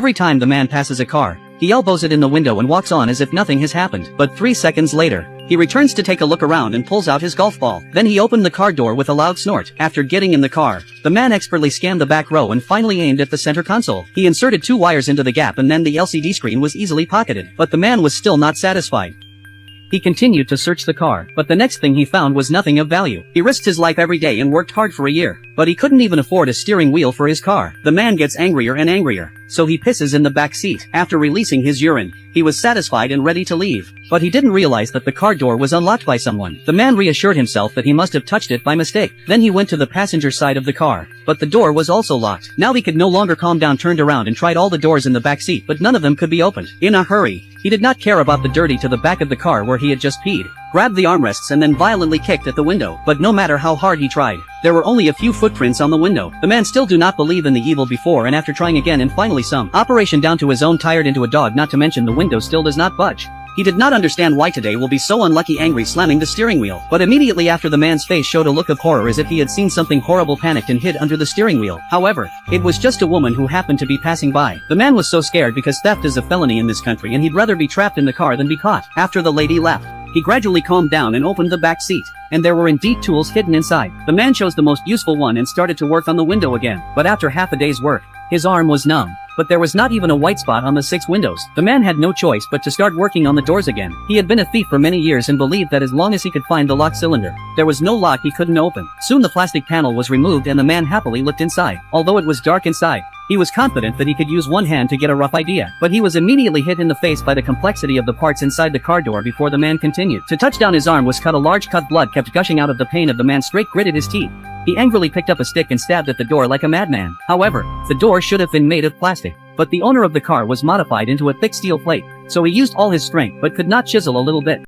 Every time the man passes a car, he elbows it in the window and walks on as if nothing has happened. But 3 seconds later, he returns to take a look around and pulls out his golf ball. Then he opened the car door with a loud snort. After getting in the car, the man expertly scanned the back row and finally aimed at the center console. He inserted 2 wires into the gap and then the LCD screen was easily pocketed. But the man was still not satisfied. He continued to search the car, but the next thing he found was nothing of value. He risked his life every day and worked hard for a year, but he couldn't even afford a steering wheel for his car. The man gets angrier and angrier, so he pisses in the back seat. After releasing his urine, he was satisfied and ready to leave, but he didn't realize that the car door was unlocked by someone. The man reassured himself that he must have touched it by mistake. Then he went to the passenger side of the car, but the door was also locked. Now he could no longer calm down, turned around and tried all the doors in the back seat, but none of them could be opened. In a hurry, he did not care about the dirty to the back of the car where he had just peed, grabbed the armrests and then violently kicked at the window. But no matter how hard he tried, there were only a few footprints on the window. The man still do not believe in the evil before, and after trying again and finally some operation down to his own tired into a dog, not to mention the window still does not budge. He did not understand why today will be so unlucky, angry, slamming the steering wheel. But immediately after, the man's face showed a look of horror as if he had seen something horrible, panicked and hid under the steering wheel. However, it was just a woman who happened to be passing by. The man was so scared because theft is a felony in this country and he'd rather be trapped in the car than be caught. After the lady left, he gradually calmed down and opened the back seat, and there were indeed tools hidden inside. The man chose the most useful one and started to work on the window again. But after half a day's work, his arm was numb. But there was not even a white spot on the 6 windows. The man had no choice but to start working on the doors again. He had been a thief for many years and believed that as long as he could find the lock cylinder, there was no lock he couldn't open. Soon the plastic panel was removed and the man happily looked inside. Although it was dark inside, he was confident that he could use one hand to get a rough idea. But he was immediately hit in the face by the complexity of the parts inside the car door before the man continued. To touch down, his arm was cut. A large cut, blood kept gushing out of the pain of the man. Straight gritted his teeth. He angrily picked up a stick and stabbed at the door like a madman. However, the door should have been made of plastic, but the owner of the car was modified into a thick steel plate, so he used all his strength but could not chisel a little bit.